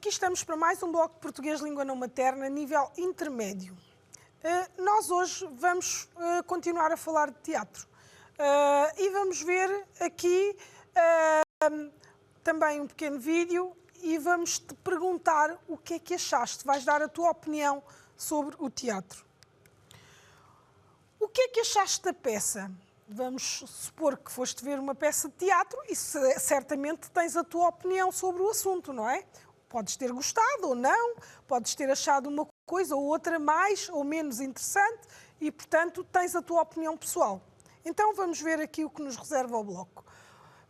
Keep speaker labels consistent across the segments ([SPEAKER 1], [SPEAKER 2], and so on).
[SPEAKER 1] aqui estamos para mais um bloco de português língua não materna, nível intermédio. Nós hoje vamos continuar a falar de teatro e vamos ver aqui também um pequeno vídeo e vamos te perguntar o que é que achaste. Vais dar a tua opinião sobre o teatro. O que é que achaste da peça? Vamos supor que foste ver uma peça de teatro e certamente tens a tua opinião sobre o assunto, não é? Podes ter gostado ou não, podes ter achado uma coisa ou outra mais ou menos interessante e, portanto, tens a tua opinião pessoal. Então vamos ver aqui o que nos reserva o bloco.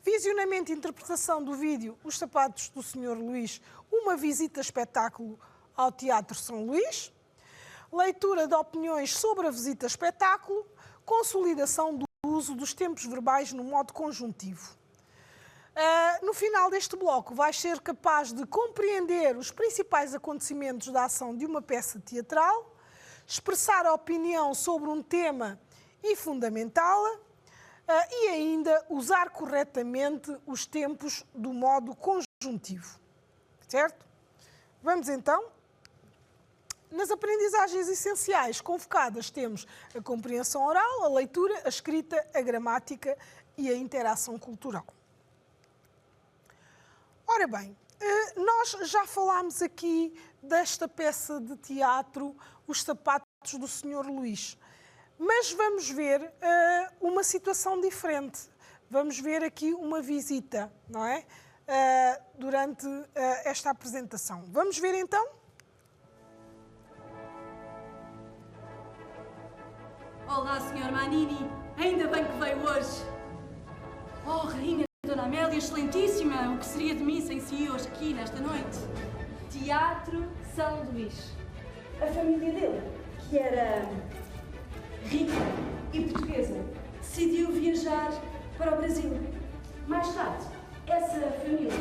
[SPEAKER 1] Visionamento e interpretação do vídeo Os Sapatos do Sr. Luís, uma visita espetáculo ao Teatro São Luís. Leitura de opiniões sobre a visita espetáculo. Consolidação do uso dos tempos verbais no modo conjuntivo. No final deste bloco vais ser capaz de compreender os principais acontecimentos da ação de uma peça teatral, expressar a opinião sobre um tema e fundamentá-la e ainda usar corretamente os tempos do modo conjuntivo. Certo? Vamos então. Nas aprendizagens essenciais convocadas temos a compreensão oral, a leitura, a escrita, a gramática e a interação cultural. Ora bem, nós já falámos aqui desta peça de teatro, Os Sapatos do Sr. Luís, mas vamos ver uma situação diferente. Vamos ver aqui uma visita, não é? Durante esta apresentação. Vamos ver então?
[SPEAKER 2] Olá, Sr. Manini. Ainda bem que veio hoje. Oh, Rainha Dona Amélia, excelentíssima. O que seria de mim sem si hoje aqui, nesta noite?
[SPEAKER 3] Teatro São Luís. A família dele, que era rica e portuguesa, decidiu viajar para o Brasil. Mais tarde, essa família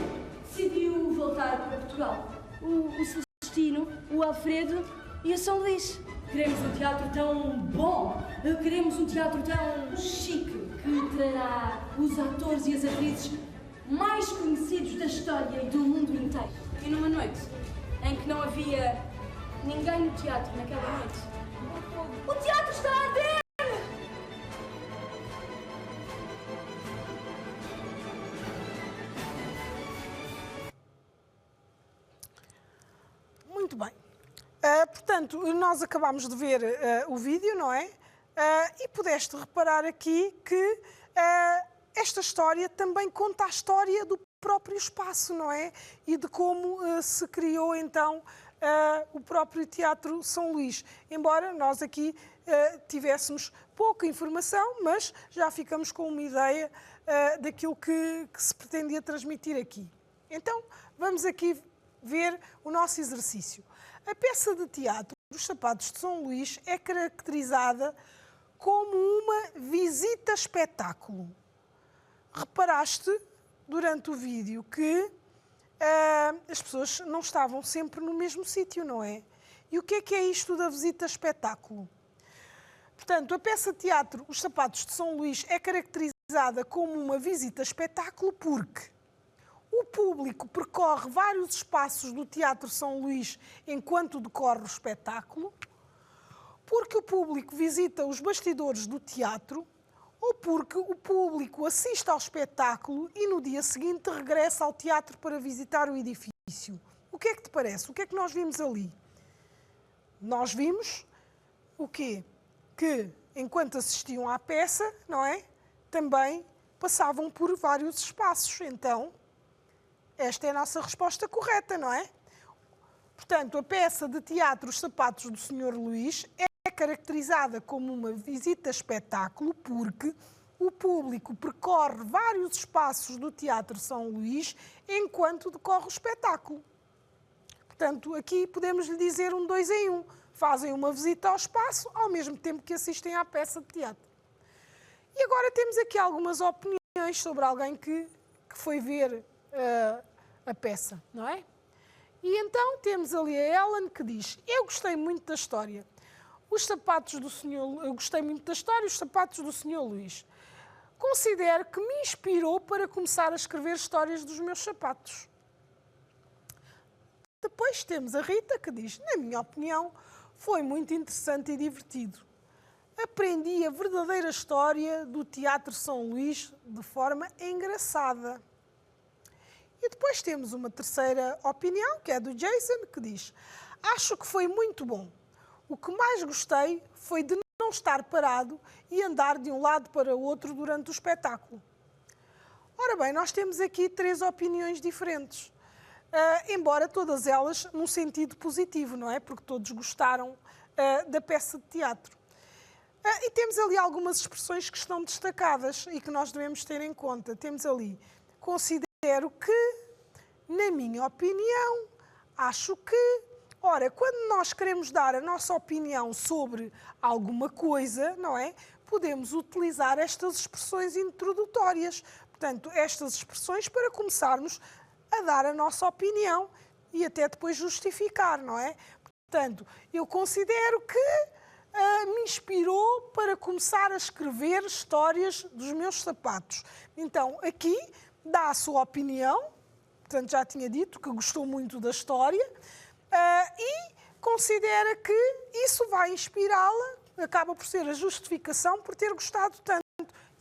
[SPEAKER 3] decidiu voltar para Portugal. O Celestino, o Alfredo e o São Luís.
[SPEAKER 2] Queremos um teatro tão bom, queremos um teatro tão chique, que trará os atores e as atrizes mais conhecidos da história e do mundo inteiro. E numa noite em que não havia ninguém no teatro naquela noite, o teatro está a arder!
[SPEAKER 1] Muito bem. Portanto, nós acabámos de ver o vídeo, não é? E pudeste reparar aqui que esta história também conta a história do próprio espaço, não é? E de como se criou então o próprio Teatro São Luís. Embora nós aqui tivéssemos pouca informação, mas já ficamos com uma ideia daquilo que se pretendia transmitir aqui. Então, vamos aqui ver o nosso exercício. A peça de teatro Os Sapatos de São Luís é caracterizada como uma visita-espetáculo. Reparaste, durante o vídeo, que as pessoas não estavam sempre no mesmo sítio, não é? E o que é isto da visita-espetáculo? Portanto, a peça de teatro Os Sapatos de São Luís é caracterizada como uma visita-espetáculo porque o público percorre vários espaços do Teatro São Luís enquanto decorre o espetáculo, porque o público visita os bastidores do teatro ou porque o público assiste ao espetáculo e no dia seguinte regressa ao teatro para visitar o edifício. O que é que te parece? O que é que nós vimos ali? Nós vimos o quê? Que enquanto assistiam à peça, não é? Também passavam por vários espaços. Então, esta é a nossa resposta correta, não é? Portanto, a peça de teatro Os Sapatos do Sr. Luís é caracterizada como uma visita-espetáculo porque o público percorre vários espaços do Teatro São Luís enquanto decorre o espetáculo. Portanto, aqui podemos lhe dizer um 2 em 1. Fazem uma visita ao espaço ao mesmo tempo que assistem à peça de teatro. E agora temos aqui algumas opiniões sobre alguém que foi ver a peça, não é? E então temos ali a Ellen que diz: eu gostei muito da história. Eu gostei muito da história, Os Sapatos do Sr. Luís. Considero que me inspirou para começar a escrever histórias dos meus sapatos. Depois temos a Rita, que diz: na minha opinião, foi muito interessante e divertido. Aprendi a verdadeira história do Teatro São Luís de forma engraçada. E depois temos uma terceira opinião, que é do Jason, que diz: acho que foi muito bom. O que mais gostei foi de não estar parado e andar de um lado para o outro durante o espetáculo. Ora bem, nós temos aqui 3 opiniões diferentes, embora todas elas num sentido positivo, não é? Porque todos gostaram da peça de teatro. E temos ali algumas expressões que estão destacadas e que nós devemos ter em conta. Temos ali: considero que, na minha opinião, acho que. Ora, quando nós queremos dar a nossa opinião sobre alguma coisa, não é? Podemos utilizar estas expressões introdutórias. Portanto, estas expressões para começarmos a dar a nossa opinião e até depois justificar, não é? Portanto, eu considero que me inspirou para começar a escrever histórias dos meus sapatos. Então, aqui dá a sua opinião, portanto, já tinha dito que gostou muito da história, e considera que isso vai inspirá-la, acaba por ser a justificação por ter gostado tanto,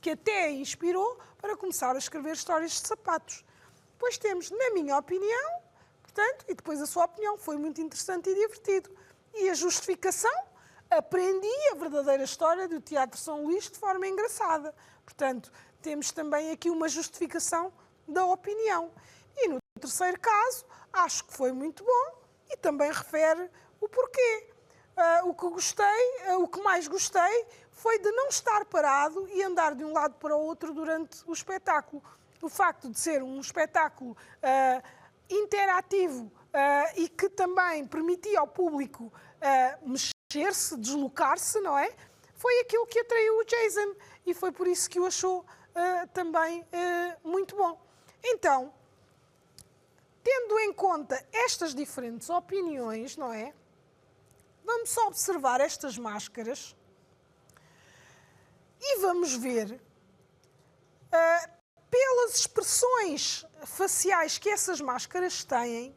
[SPEAKER 1] que até a inspirou para começar a escrever histórias de sapatos. Depois temos, na minha opinião, portanto, e depois a sua opinião, foi muito interessante e divertido. E a justificação: aprendi a verdadeira história do Teatro São Luís de forma engraçada. Portanto, temos também aqui uma justificação da opinião. E no terceiro caso, acho que foi muito bom e também refere o porquê. O que mais gostei foi de não estar parado e andar de um lado para o outro durante o espetáculo. O facto de ser um espetáculo interativo e que também permitia ao público mexer-se, deslocar-se, não é? Foi aquilo que atraiu o Jason e foi por isso que o achou também muito bom. Então, tendo em conta estas diferentes opiniões, não é? Vamos só observar estas máscaras e vamos ver, pelas expressões faciais que essas máscaras têm,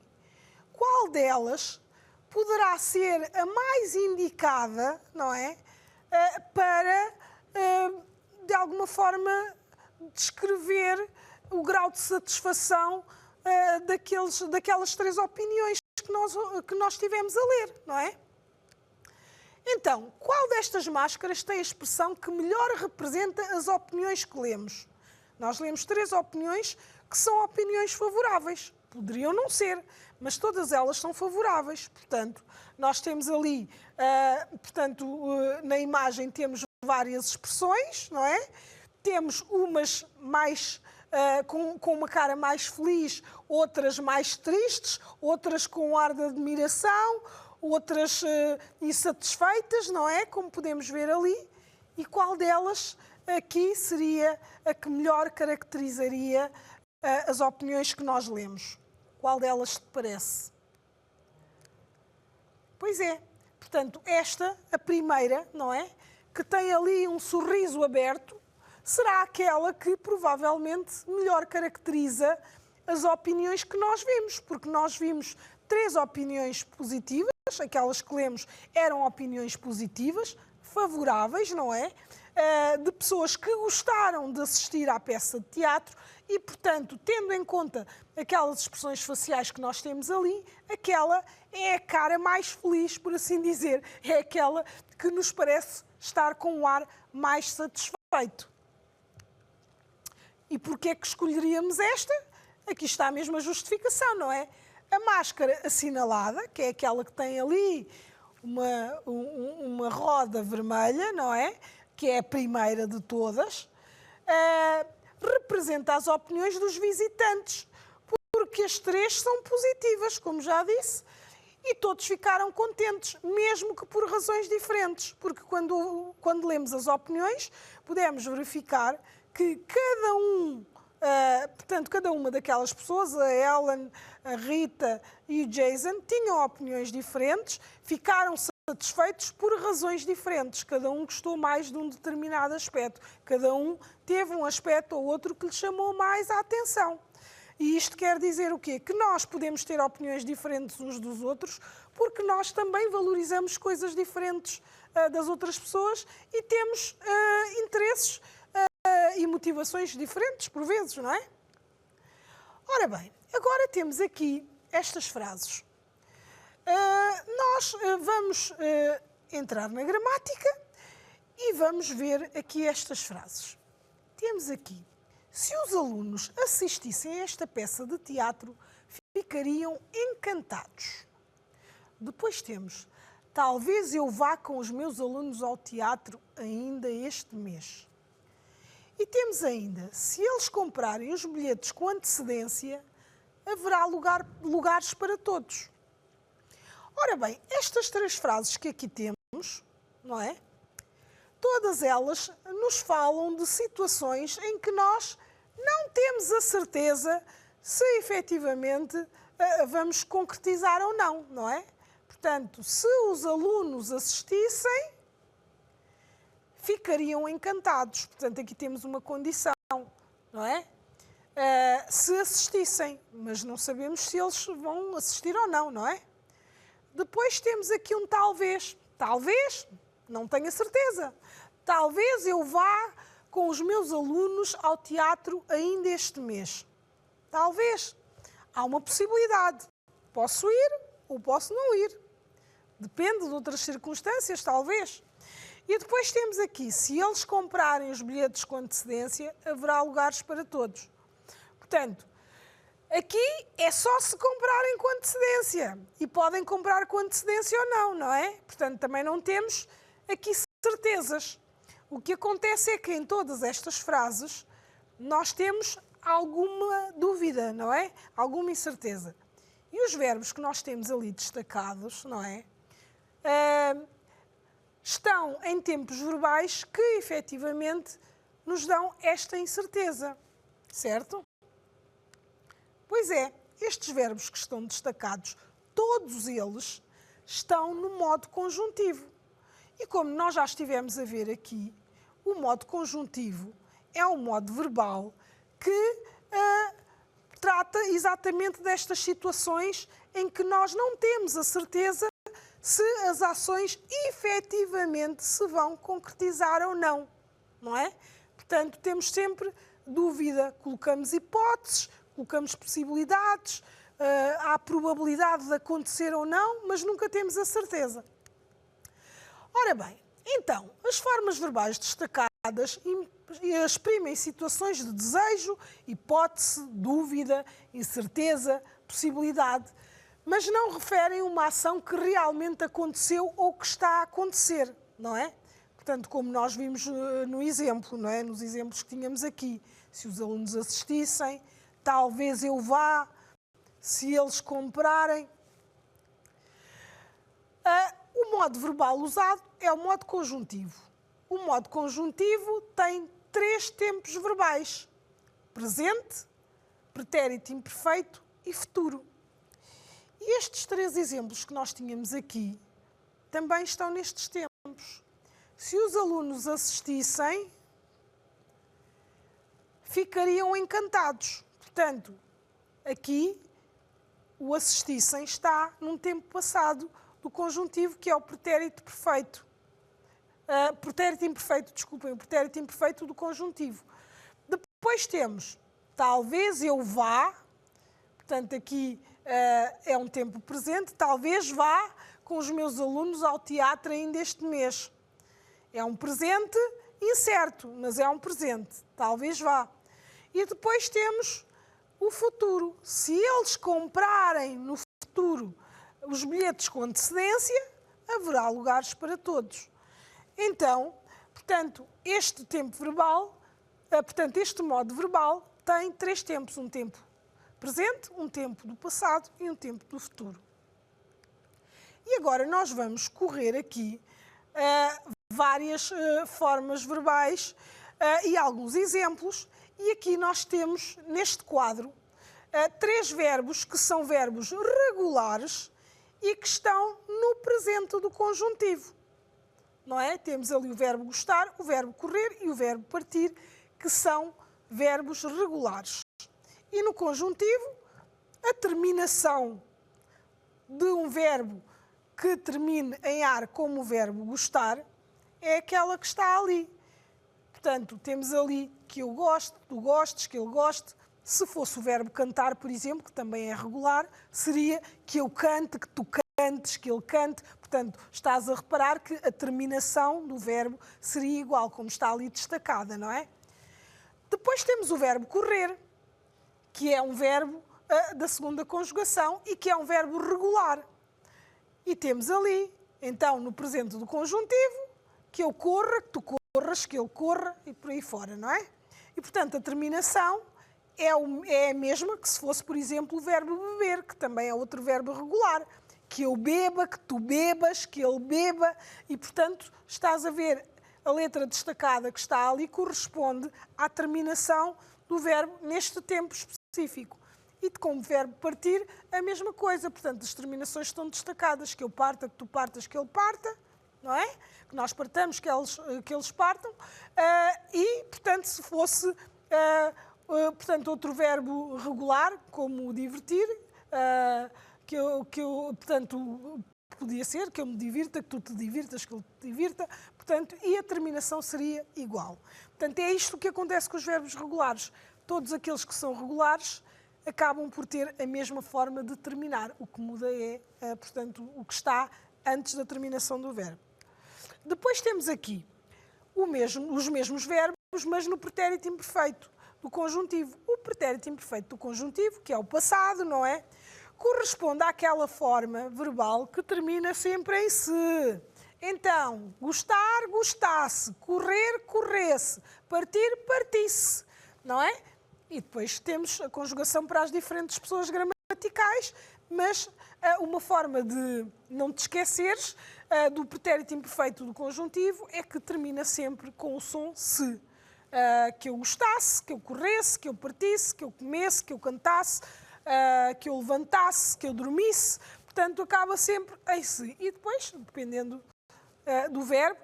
[SPEAKER 1] qual delas poderá ser a mais indicada, não é? Para, de alguma forma, descrever o grau de satisfação daquelas 3 opiniões que nós tivemos a ler, não é? Então, qual destas máscaras tem a expressão que melhor representa as opiniões que lemos? Nós lemos 3 opiniões que são opiniões favoráveis. Poderiam não ser, mas todas elas são favoráveis. Portanto, nós temos ali, na imagem temos várias expressões, não é? Temos umas mais com uma cara mais feliz, outras mais tristes, outras com um ar de admiração, outras insatisfeitas, não é? Como podemos ver ali. E qual delas aqui seria a que melhor caracterizaria as opiniões que nós lemos? Qual delas te parece? Pois é. Portanto, esta, a primeira, não é? Que tem ali um sorriso aberto, será aquela que provavelmente melhor caracteriza as opiniões que nós vimos, porque nós vimos 3 opiniões positivas, aquelas que lemos eram opiniões positivas, favoráveis, não é? De pessoas que gostaram de assistir à peça de teatro e, portanto, tendo em conta aquelas expressões faciais que nós temos ali, aquela é a cara mais feliz, por assim dizer, é aquela que nos parece estar com um ar mais satisfeito. E porquê é que escolheríamos esta? Aqui está a mesma justificação, não é? A máscara assinalada, que é aquela que tem ali uma roda vermelha, não é? Que é a primeira de todas, representa as opiniões dos visitantes, porque as 3 são positivas, como já disse, e todos ficaram contentes, mesmo que por razões diferentes, porque quando lemos as opiniões, podemos verificar que cada uma daquelas pessoas, a Ellen, a Rita e o Jason, tinham opiniões diferentes, ficaram satisfeitos por razões diferentes. Cada um gostou mais de um determinado aspecto. Cada um teve um aspecto ou outro que lhe chamou mais a atenção. E isto quer dizer o quê? Que nós podemos ter opiniões diferentes uns dos outros, porque nós também valorizamos coisas diferentes das outras pessoas e temos interesses e motivações diferentes, por vezes, não é? Ora bem, agora temos aqui estas frases. Nós vamos entrar na gramática e vamos ver aqui estas frases. Temos aqui: se os alunos assistissem a esta peça de teatro, ficariam encantados. Depois temos: talvez eu vá com os meus alunos ao teatro ainda este mês. E temos ainda: se eles comprarem os bilhetes com antecedência, haverá lugares para todos. Ora bem, estas 3 frases que aqui temos, não é? Todas elas nos falam de situações em que nós não temos a certeza se efetivamente vamos concretizar ou não, não é? Portanto, se os alunos assistissem, ficariam encantados. Portanto, aqui temos uma condição, não é? Se assistissem, mas não sabemos se eles vão assistir ou não, não é? Depois temos aqui um talvez. Talvez, não tenho a certeza. Talvez eu vá com os meus alunos ao teatro ainda este mês. Talvez. Há uma possibilidade. Posso ir ou posso não ir. Depende de outras circunstâncias, talvez. E depois temos aqui: se eles comprarem os bilhetes com antecedência, haverá lugares para todos. Portanto, aqui é só se comprarem com antecedência. E podem comprar com antecedência ou não, não é? Portanto, também não temos aqui certezas. O que acontece é que em todas estas frases nós temos alguma dúvida, não é? Alguma incerteza. E os verbos que nós temos ali destacados, não é? Estão em tempos verbais que efetivamente nos dão esta incerteza, certo? Pois é, estes verbos que estão destacados, todos eles estão no modo conjuntivo. E como nós já estivemos a ver aqui, o modo conjuntivo é um modo verbal que trata exatamente destas situações em que nós não temos a certeza se as ações efetivamente se vão concretizar ou não, não é? Portanto, temos sempre dúvida, colocamos hipóteses, colocamos possibilidades, há probabilidade de acontecer ou não, mas nunca temos a certeza. Ora bem, então, as formas verbais destacadas exprimem situações de desejo, hipótese, dúvida, incerteza, possibilidade, mas não referem uma ação que realmente aconteceu ou que está a acontecer, não é? Portanto, como nós vimos no exemplo, não é? Nos exemplos que tínhamos aqui, se os alunos assistissem, talvez eu vá, se eles comprarem. O modo verbal usado é o modo conjuntivo. O modo conjuntivo tem 3 tempos verbais: presente, pretérito imperfeito e futuro. E estes 3 exemplos que nós tínhamos aqui também estão nestes tempos. Se os alunos assistissem, ficariam encantados. Portanto, aqui o assistissem está num tempo passado do conjuntivo, que é o pretérito perfeito. Pretérito imperfeito, desculpem, o pretérito imperfeito do conjuntivo. Depois temos talvez eu vá, portanto aqui é um tempo presente, talvez vá com os meus alunos ao teatro ainda este mês. É um presente incerto, mas é um presente, talvez vá. E depois temos o futuro. Se eles comprarem no futuro os bilhetes com antecedência, haverá lugares para todos. Então, portanto, este tempo verbal, este modo verbal tem 3 tempos: um tempo presente, um tempo do passado e um tempo do futuro. E agora nós vamos correr aqui várias formas verbais e alguns exemplos. E aqui nós temos, neste quadro, 3 verbos que são verbos regulares e que estão no presente do conjuntivo. Não é? Temos ali o verbo gostar, o verbo correr e o verbo partir, que são verbos regulares. E no conjuntivo, a terminação de um verbo que termine em ar como o verbo gostar é aquela que está ali. Portanto, temos ali que eu gosto, tu gostes, que ele goste. Se fosse o verbo cantar, por exemplo, que também é regular, seria que eu cante, que tu cantes, que ele cante. Portanto, estás a reparar que a terminação do verbo seria igual, como está ali destacada, não é? Depois temos o verbo correr, que é um verbo da segunda conjugação e que é um verbo regular. E temos ali, então, no presente do conjuntivo, que eu corra, que tu corras, que ele corra e por aí fora, não é? E, portanto, a terminação é a mesma que se fosse, por exemplo, o verbo beber, que também é outro verbo regular. Que eu beba, que tu bebas, que ele beba. E, portanto, estás a ver a letra destacada que está ali corresponde à terminação do verbo neste tempo específico. E como verbo partir, a mesma coisa. Portanto, as terminações estão destacadas. Que eu parta, que tu partas, que ele parta, não é? Que nós partamos, que eles partam. E, portanto, se fosse portanto, outro verbo regular, como o divertir, portanto, podia ser que eu me divirta, que tu te divirtas, que ele te divirta, portanto, e a terminação seria igual. Portanto, é isto que acontece com os verbos regulares. Todos aqueles que são regulares acabam por ter a mesma forma de terminar. O que muda é, portanto, o que está antes da terminação do verbo. Depois temos aqui os mesmos verbos, mas no pretérito imperfeito do conjuntivo. O pretérito imperfeito do conjuntivo, que é o passado, não é? Corresponde àquela forma verbal que termina sempre em se. Então, gostar, gostasse, correr, corresse, partir, partisse, não é? E depois temos a conjugação para as diferentes pessoas gramaticais, mas uma forma de não te esqueceres do pretérito imperfeito do conjuntivo é que termina sempre com o som se. Que eu gostasse, que eu corresse, que eu partisse, que eu comesse, que eu cantasse, que eu levantasse, que eu dormisse. Portanto, acaba sempre em se. E depois, dependendo do verbo,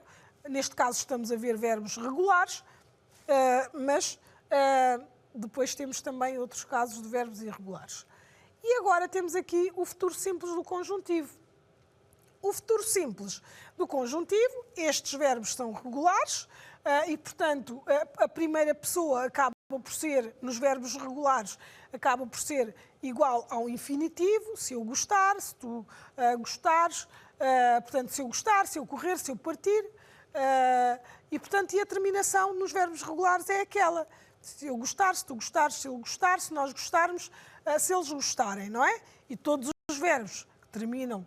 [SPEAKER 1] neste caso estamos a ver verbos regulares, mas depois temos também outros casos de verbos irregulares. E agora temos aqui o futuro simples do conjuntivo. O futuro simples do conjuntivo, estes verbos são regulares e, portanto, a primeira pessoa acaba por ser, nos verbos regulares, acaba por ser igual ao infinitivo, se eu gostar, se tu gostares, portanto, se eu gostar, se eu correr, se eu partir, e, portanto, e a terminação nos verbos regulares é aquela. Se eu gostar, se tu gostares, se ele gostar, se nós gostarmos, se eles gostarem, não é? E todos os verbos que terminam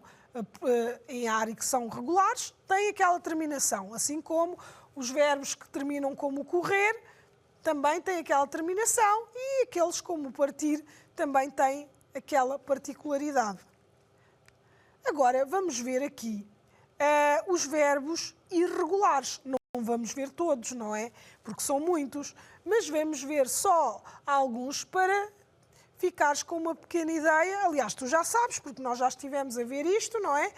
[SPEAKER 1] em ar e que são regulares têm aquela terminação, assim como os verbos que terminam como correr também têm aquela terminação e aqueles como partir também têm aquela particularidade. Agora vamos ver aqui os verbos irregulares. Não vamos ver todos, não é? Porque são muitos, mas vamos ver só alguns para ficares com uma pequena ideia. Aliás, tu já sabes, porque nós já estivemos a ver isto, não é?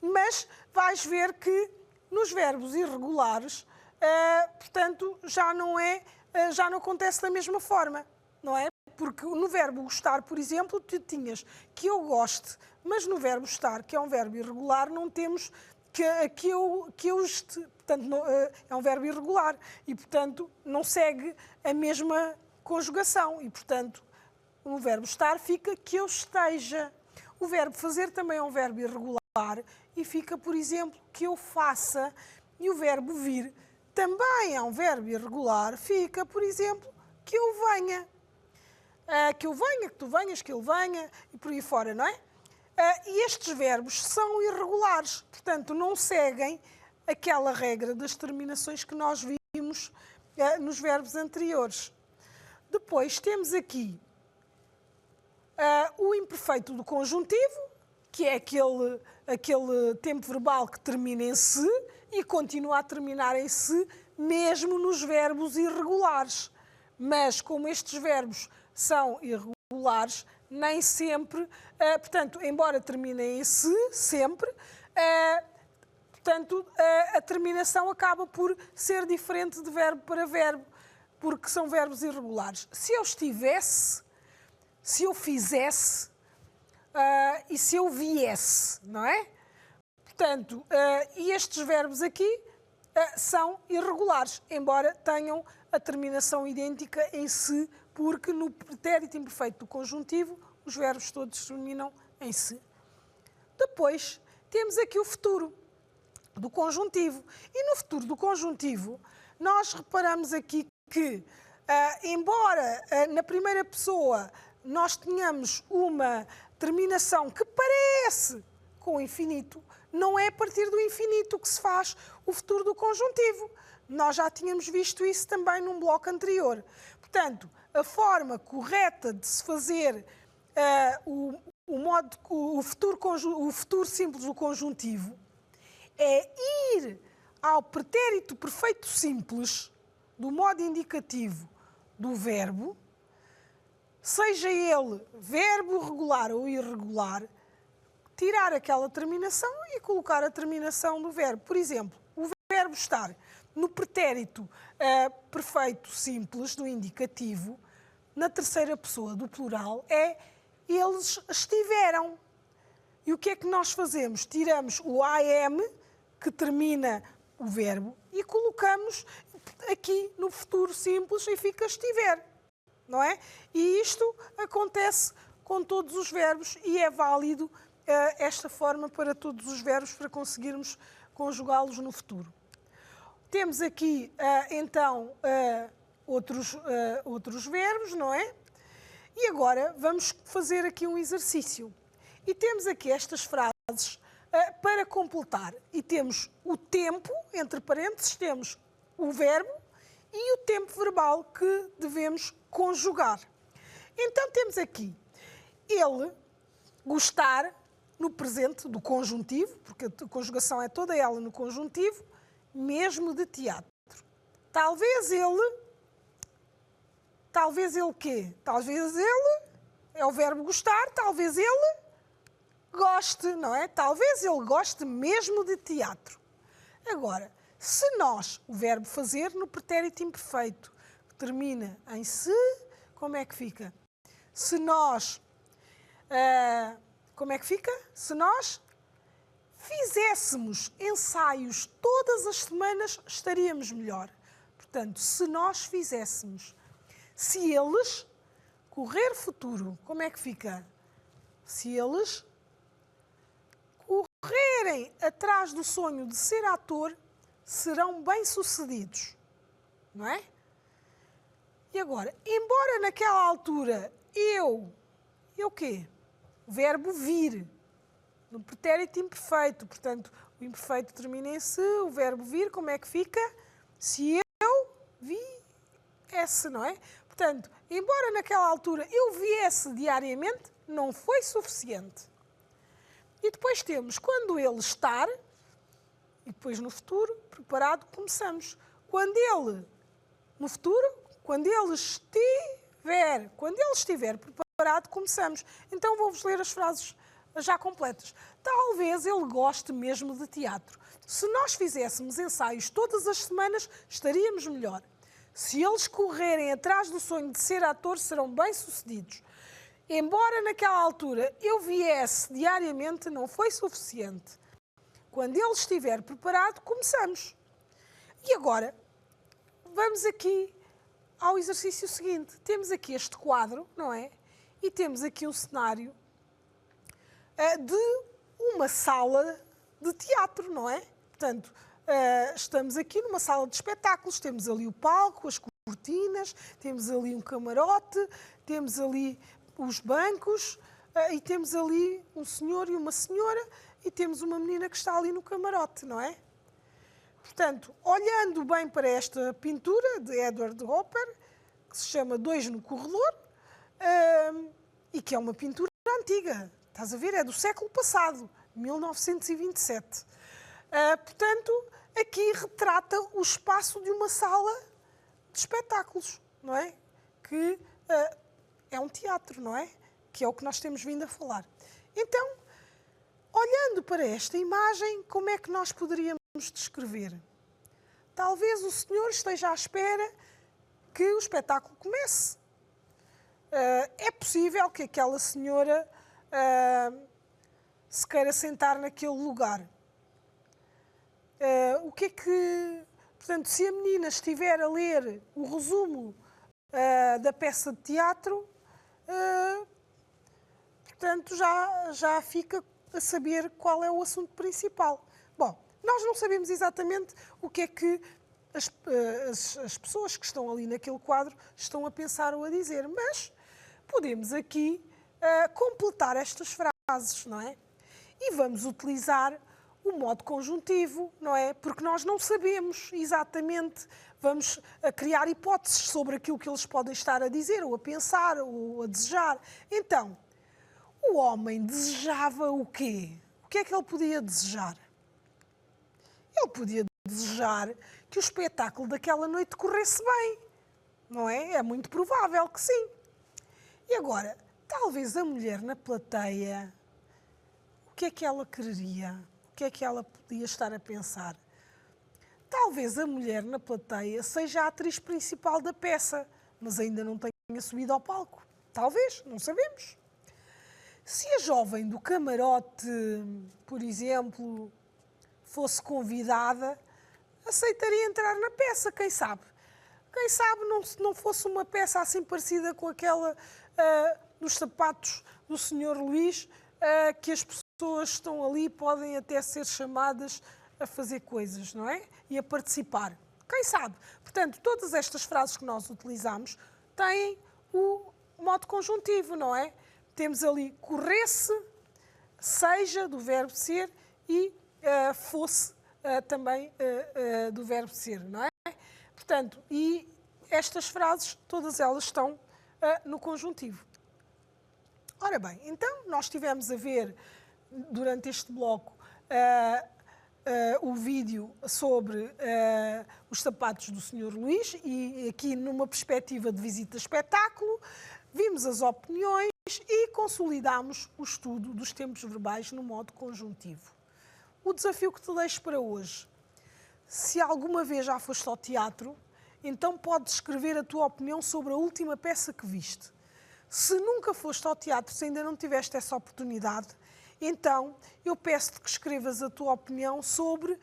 [SPEAKER 1] Mas vais ver que nos verbos irregulares, portanto, já não acontece da mesma forma, não é? Porque no verbo gostar, por exemplo, tu tinhas que eu goste, mas no verbo estar, que é um verbo irregular, não temos que eu portanto, não, é um verbo irregular e, portanto, não segue a mesma conjugação e, portanto, o verbo estar fica que eu esteja. O verbo fazer também é um verbo irregular e fica, por exemplo, que eu faça. E o verbo vir também é um verbo irregular, fica, por exemplo, que eu venha. Que eu venha, que tu venhas, que ele venha e por aí fora, não é? E estes verbos são irregulares, portanto, não seguem aquela regra das terminações que nós vimos nos verbos anteriores. Depois temos aqui o imperfeito do conjuntivo, que é aquele tempo verbal que termina em se e continua a terminar em se, mesmo nos verbos irregulares. Mas, como estes verbos são irregulares, nem sempre, portanto, embora terminem em se, sempre, portanto, a terminação acaba por ser diferente de verbo para verbo, porque são verbos irregulares. Se eu estivesse, se eu fizesse e se eu viesse, não é? Portanto, e estes verbos aqui são irregulares, embora tenham a terminação idêntica em se, porque no pretérito imperfeito do conjuntivo os verbos todos terminam em se. Depois temos aqui o futuro do conjuntivo. E no futuro do conjuntivo, nós reparamos aqui que, embora na primeira pessoa nós tenhamos uma terminação que parece com o infinito, não é a partir do infinito que se faz o futuro do conjuntivo. Nós já tínhamos visto isso também num bloco anterior. Portanto, a forma correta de se fazer o futuro simples do conjuntivo é ir ao pretérito perfeito simples do modo indicativo do verbo, seja ele verbo regular ou irregular, tirar aquela terminação e colocar a terminação do verbo. Por exemplo, o verbo estar no pretérito perfeito simples do indicativo, na terceira pessoa do plural, é eles estiveram. E o que é que nós fazemos? Tiramos o am, que termina o verbo, e colocamos aqui no futuro simples e fica estiver, não é? E isto acontece com todos os verbos e é válido esta forma para todos os verbos para conseguirmos conjugá-los no futuro. Temos aqui, então, outros verbos, não é? E agora vamos fazer aqui um exercício. E temos aqui estas frases para completar. E temos o tempo, entre parênteses, temos o verbo e o tempo verbal que devemos conjugar. Então temos aqui ele gostar no presente do conjuntivo, porque a conjugação é toda ela no conjuntivo, mesmo de teatro. Talvez ele quê? Talvez ele, é o verbo gostar, talvez ele goste, não é? Talvez ele goste mesmo de teatro. Agora, se nós, o verbo fazer no pretérito imperfeito, que termina em se, como é que fica? Se nós, como é que fica? Se nós fizéssemos ensaios todas as semanas, estaríamos melhor. Portanto, se nós fizéssemos. Se eles, correr futuro, como é que fica? Se eles correrem atrás do sonho de ser ator, serão bem-sucedidos. Não é? E agora, embora naquela altura eu quê? O verbo vir, no pretérito imperfeito, portanto, o imperfeito termina em se, o verbo vir, como é que fica? Se eu viesse, não é? Portanto, embora naquela altura eu viesse diariamente, não foi suficiente. E depois temos quando ele estar, e depois no futuro, preparado, começamos. Quando ele, no futuro, quando ele estiver preparado, começamos. Então vou-vos ler as frases já completas. Talvez ele goste mesmo de teatro. Se nós fizéssemos ensaios todas as semanas, estaríamos melhor. Se eles correrem atrás do sonho de ser ator, serão bem-sucedidos. Embora naquela altura eu viesse diariamente, não foi suficiente. Quando ele estiver preparado, começamos. E agora, vamos aqui ao exercício seguinte. Temos aqui este quadro, não é? E temos aqui um cenário de uma sala de teatro, não é? Portanto, estamos aqui numa sala de espetáculos, temos ali o palco, as cortinas, temos ali um camarote, temos ali os bancos e temos ali um senhor e uma senhora e temos uma menina que está ali no camarote, não é? Portanto, olhando bem para esta pintura de Edward Hopper, que se chama Dois no Corredor, e que é uma pintura antiga, estás a ver? É do século passado, 1927. Portanto, aqui retrata o espaço de uma sala de espetáculos, não é? Que é um teatro, não é? Que é o que nós temos vindo a falar. Então, olhando para esta imagem, como é que nós poderíamos descrever? Talvez o senhor esteja à espera que o espetáculo comece. é possível que aquela senhora se queira sentar naquele lugar. O que é que... Portanto, se a menina estiver a ler o resumo da peça de teatro, portanto, já fica a saber qual é o assunto principal. Bom, nós não sabemos exatamente o que é que as pessoas que estão ali naquele quadro estão a pensar ou a dizer, mas podemos aqui completar estas frases, não é? E vamos utilizar o modo conjuntivo, não é? Porque nós não sabemos exatamente, vamos criar hipóteses sobre aquilo que eles podem estar a dizer, ou a pensar, ou a desejar. Então, o homem desejava o quê? O que é que ele podia desejar? Ele podia desejar que o espetáculo daquela noite corresse bem, não é? É muito provável que sim. E agora, talvez a mulher na plateia, o que é que ela quereria? O que é que ela podia estar a pensar? Talvez a mulher na plateia seja a atriz principal da peça, mas ainda não tenha subido ao palco. Talvez, não sabemos. Se a jovem do camarote, por exemplo, fosse convidada, aceitaria entrar na peça, quem sabe? Quem sabe não fosse uma peça assim parecida com aquela dos sapatos do Sr. Luís, que as pessoas estão ali podem até ser chamadas a fazer coisas, não é? E a participar. Quem sabe? Portanto, todas estas frases que nós utilizamos têm o modo conjuntivo, não é? Temos ali corresse, seja, do verbo ser, e fosse também do verbo ser, não é? Portanto, e estas frases, todas elas estão no conjuntivo. Ora bem, então nós estivemos a ver, durante este bloco, o vídeo sobre os sapatos do Sr. Luís, e aqui numa perspectiva de visita a espetáculo, vimos as opiniões e consolidámos o estudo dos tempos verbais no modo conjuntivo. O desafio que te deixo para hoje: se alguma vez já foste ao teatro, então podes escrever a tua opinião sobre a última peça que viste. Se nunca foste ao teatro, se ainda não tiveste essa oportunidade, então eu peço-te que escrevas a tua opinião sobre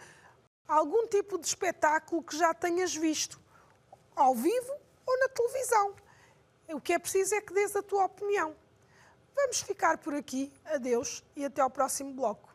[SPEAKER 1] algum tipo de espetáculo que já tenhas visto, ao vivo ou na televisão. O que é preciso é que dês a tua opinião. Vamos ficar por aqui. Adeus e até ao próximo bloco.